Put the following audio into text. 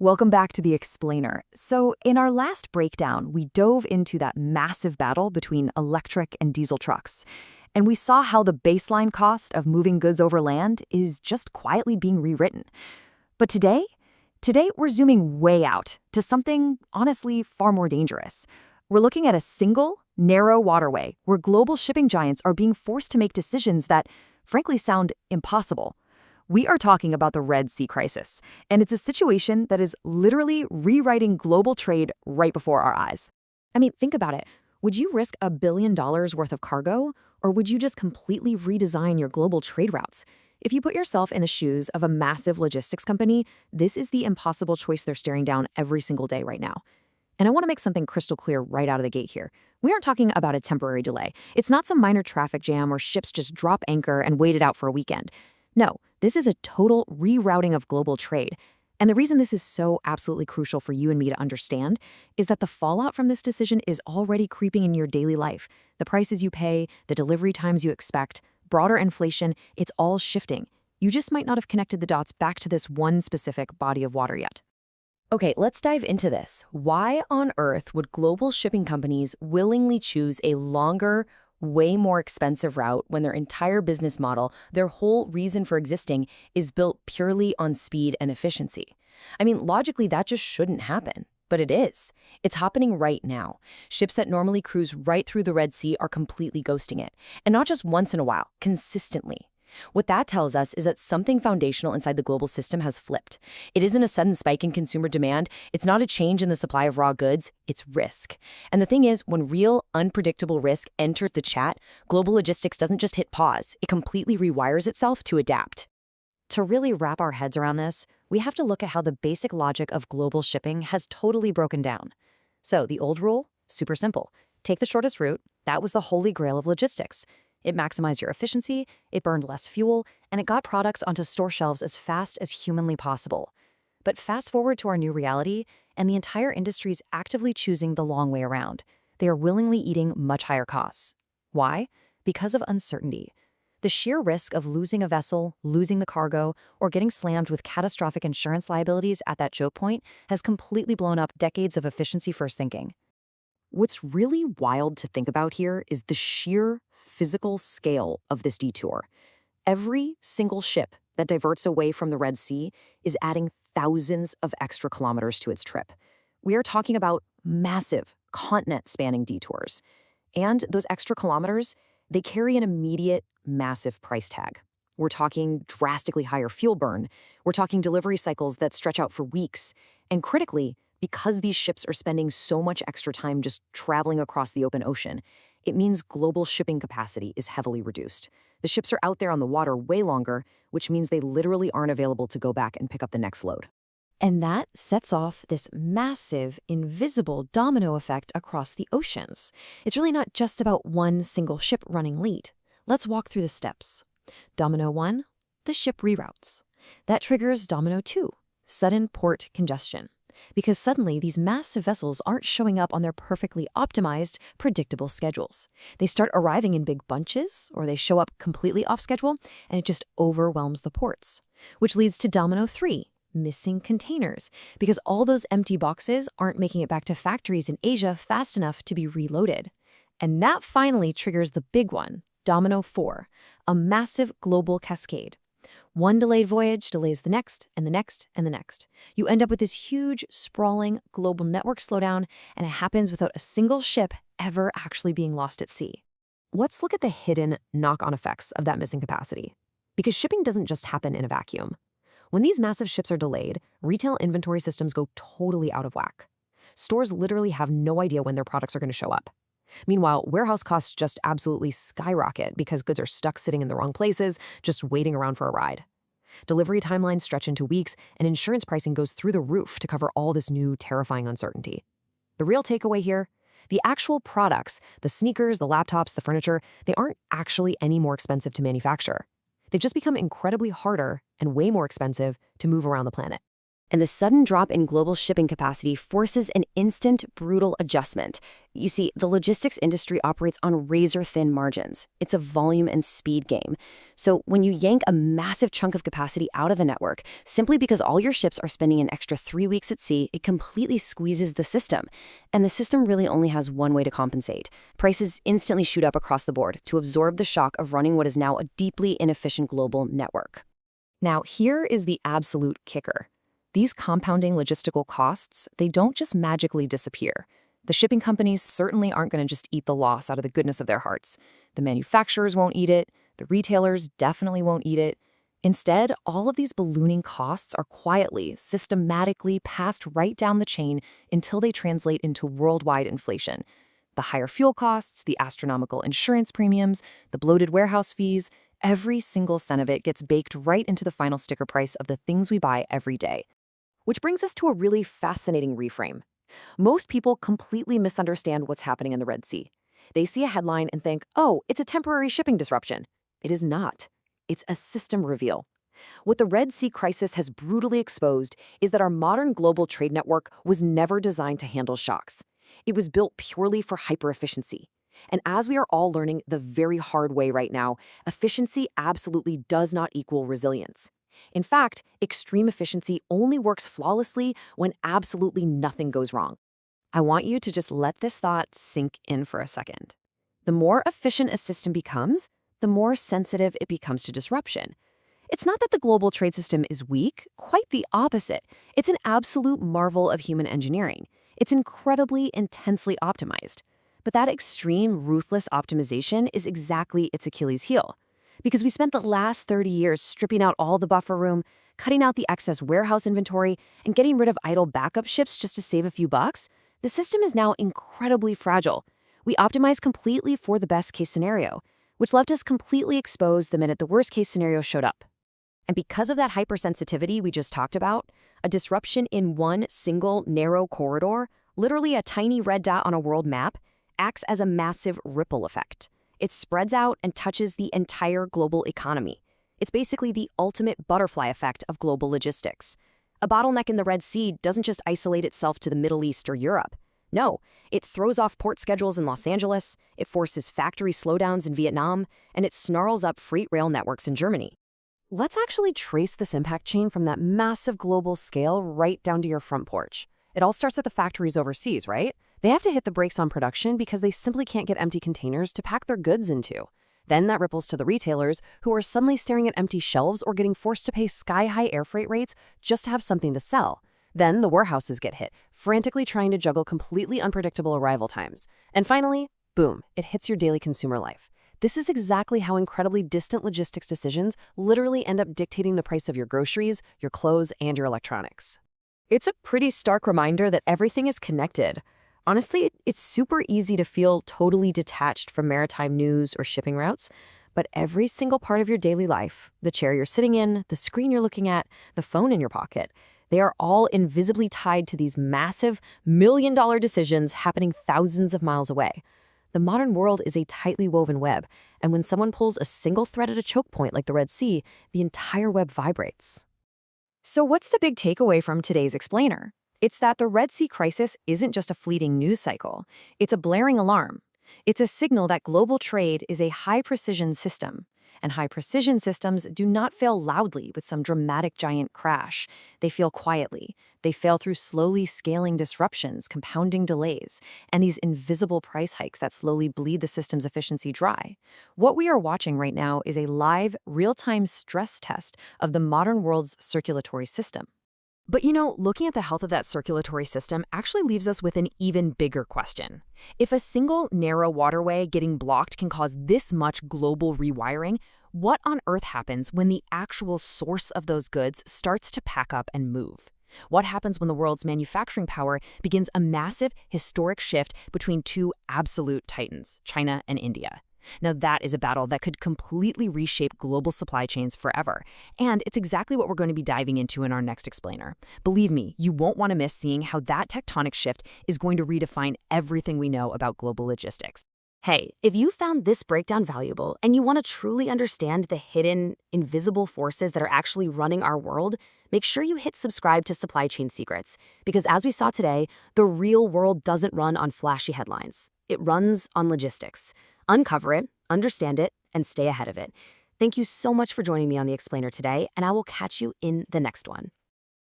Welcome back to The Explainer. So, in our last breakdown, we dove into that massive battle between electric and diesel trucks. And we saw how the baseline cost of moving goods over land is just quietly being rewritten. But today we're zooming way out to something, honestly, far more dangerous. We're looking at a single, narrow waterway where global shipping giants are being forced to make decisions that, frankly, sound impossible. We are talking about the Red Sea crisis, and it's a situation that is literally rewriting global trade right before our eyes. I mean, think about it. Would you risk $1 billion worth of cargo, or would you just completely redesign your global trade routes? If you put yourself in the shoes of a massive logistics company, this is the impossible choice they're staring down every single day right now. And I want to make something crystal clear right out of the gate here. We aren't talking about a temporary delay. It's not some minor traffic jam or ships just drop anchor and wait it out for a weekend. No, this is a total rerouting of global trade. And the reason this is so absolutely crucial for you and me to understand is that the fallout from this decision is already creeping in your daily life. The prices you pay, the delivery times you expect, broader inflation, it's all shifting. You just might not have connected the dots back to this one specific body of water yet. Okay, let's dive into this. Why on earth would global shipping companies willingly choose a longer, way more expensive route when their entire business model, their whole reason for existing, is built purely on speed and efficiency? I mean, logically, that just shouldn't happen. But it is. It's happening right now. Ships that normally cruise right through the Red Sea are completely ghosting it. And not just once in a while, consistently. What that tells us is that something foundational inside the global system has flipped. It isn't a sudden spike in consumer demand. It's not a change in the supply of raw goods. It's risk. And the thing is, when real, unpredictable risk enters the chat, global logistics doesn't just hit pause. It completely rewires itself to adapt. To really wrap our heads around this, we have to look at how the basic logic of global shipping has totally broken down. So the old rule? Super simple. Take the shortest route. That was the holy grail of logistics. It maximized your efficiency, it burned less fuel, and it got products onto store shelves as fast as humanly possible. But fast forward to our new reality, and the entire industry is actively choosing the long way around. They are willingly eating much higher costs. Why? Because of uncertainty. The sheer risk of losing a vessel, losing the cargo, or getting slammed with catastrophic insurance liabilities at that choke point has completely blown up decades of efficiency-first thinking. What's really wild to think about here is the sheer physical scale of this detour. Every single ship that diverts away from the Red Sea is adding thousands of extra kilometers to its trip. We are talking about massive, continent-spanning detours. And those extra kilometers, they carry an immediate, massive price tag. We're talking drastically higher fuel burn. We're talking delivery cycles that stretch out for weeks. And critically, because these ships are spending so much extra time just traveling across the open ocean, it means global shipping capacity is heavily reduced. The ships are out there on the water way longer, which means they literally aren't available to go back and pick up the next load. And that sets off this massive, invisible domino effect across the oceans. It's really not just about one single ship running late. Let's walk through the steps. Domino 1, the ship reroutes. That triggers Domino 2, sudden port congestion. Because suddenly these massive vessels aren't showing up on their perfectly optimized, predictable schedules. They start arriving in big bunches, or they show up completely off schedule, and it just overwhelms the ports. Which leads to Domino 3, missing containers, because all those empty boxes aren't making it back to factories in Asia fast enough to be reloaded. And that finally triggers the big one, Domino 4, a massive global cascade. One delayed voyage delays the next, and the next, and the next. You end up with this huge, sprawling global network slowdown, and it happens without a single ship ever actually being lost at sea. Let's look at the hidden knock-on effects of that missing capacity. Because shipping doesn't just happen in a vacuum. When these massive ships are delayed, retail inventory systems go totally out of whack. Stores literally have no idea when their products are going to show up. Meanwhile, warehouse costs just absolutely skyrocket because goods are stuck sitting in the wrong places, just waiting around for a ride. Delivery timelines stretch into weeks, and insurance pricing goes through the roof to cover all this new, terrifying uncertainty. The real takeaway here? The actual products, the sneakers, the laptops, the furniture, they aren't actually any more expensive to manufacture. They've just become incredibly harder and way more expensive to move around the planet. And the sudden drop in global shipping capacity forces an instant, brutal adjustment. You see, the logistics industry operates on razor-thin margins. It's a volume and speed game. So when you yank a massive chunk of capacity out of the network, simply because all your ships are spending an extra 3 weeks at sea, it completely squeezes the system. And the system really only has one way to compensate. Prices instantly shoot up across the board to absorb the shock of running what is now a deeply inefficient global network. Now, here is the absolute kicker. These compounding logistical costs, they don't just magically disappear. The shipping companies certainly aren't going to just eat the loss out of the goodness of their hearts. The manufacturers won't eat it. The retailers definitely won't eat it. Instead, all of these ballooning costs are quietly, systematically passed right down the chain until they translate into worldwide inflation. The higher fuel costs, the astronomical insurance premiums, the bloated warehouse fees, every single cent of it gets baked right into the final sticker price of the things we buy every day. Which brings us to a really fascinating reframe. Most people completely misunderstand what's happening in the Red Sea. They see a headline and think, oh, it's a temporary shipping disruption. It is not. It's a system reveal. What the Red Sea crisis has brutally exposed is that our modern global trade network was never designed to handle shocks. It was built purely for hyper-efficiency. And as we are all learning the very hard way right now, efficiency absolutely does not equal resilience. In fact, extreme efficiency only works flawlessly when absolutely nothing goes wrong. I want you to just let this thought sink in for a second. The more efficient a system becomes, the more sensitive it becomes to disruption. It's not that the global trade system is weak, quite the opposite. It's an absolute marvel of human engineering. It's incredibly, intensely optimized. But that extreme, ruthless optimization is exactly its Achilles heel. Because we spent the last 30 years stripping out all the buffer room, cutting out the excess warehouse inventory, and getting rid of idle backup ships just to save a few bucks, the system is now incredibly fragile. We optimized completely for the best-case scenario, which left us completely exposed the minute the worst-case scenario showed up. And because of that hypersensitivity we just talked about, a disruption in one single narrow corridor, literally a tiny red dot on a world map, acts as a massive ripple effect. It spreads out and touches the entire global economy. It's basically the ultimate butterfly effect of global logistics. A bottleneck in the Red Sea doesn't just isolate itself to the Middle East or Europe. No, it throws off port schedules in Los Angeles, it forces factory slowdowns in Vietnam, and it snarls up freight rail networks in Germany. Let's actually trace this impact chain from that massive global scale right down to your front porch. It all starts at the factories overseas, right? They have to hit the brakes on production because they simply can't get empty containers to pack their goods into. Then that ripples to the retailers, who are suddenly staring at empty shelves or getting forced to pay sky-high air freight rates just to have something to sell. Then the warehouses get hit, frantically trying to juggle completely unpredictable arrival times. And finally, boom, it hits your daily consumer life. This is exactly how incredibly distant logistics decisions literally end up dictating the price of your groceries, your clothes, and your electronics. It's a pretty stark reminder that everything is connected. Honestly, it's super easy to feel totally detached from maritime news or shipping routes, but every single part of your daily life, the chair you're sitting in, the screen you're looking at, the phone in your pocket, they are all invisibly tied to these massive, million-dollar decisions happening thousands of miles away. The modern world is a tightly woven web, and when someone pulls a single thread at a choke point like the Red Sea, the entire web vibrates. So what's the big takeaway from today's explainer? It's that the Red Sea crisis isn't just a fleeting news cycle. It's a blaring alarm. It's a signal that global trade is a high-precision system. And high-precision systems do not fail loudly with some dramatic giant crash. They fail quietly. They fail through slowly scaling disruptions, compounding delays, and these invisible price hikes that slowly bleed the system's efficiency dry. What we are watching right now is a live, real-time stress test of the modern world's circulatory system. But looking at the health of that circulatory system actually leaves us with an even bigger question. If a single narrow waterway getting blocked can cause this much global rewiring, what on earth happens when the actual source of those goods starts to pack up and move? What happens when the world's manufacturing power begins a massive, historic shift between two absolute titans, China and India? Now that is a battle that could completely reshape global supply chains forever. And it's exactly what we're going to be diving into in our next explainer. Believe me, you won't want to miss seeing how that tectonic shift is going to redefine everything we know about global logistics. Hey, if you found this breakdown valuable and you want to truly understand the hidden, invisible forces that are actually running our world, make sure you hit subscribe to Supply Chain Secrets. Because as we saw today, the real world doesn't run on flashy headlines. It runs on logistics. Uncover it, understand it, and stay ahead of it. Thank you so much for joining me on The Explainer today, and I will catch you in the next one.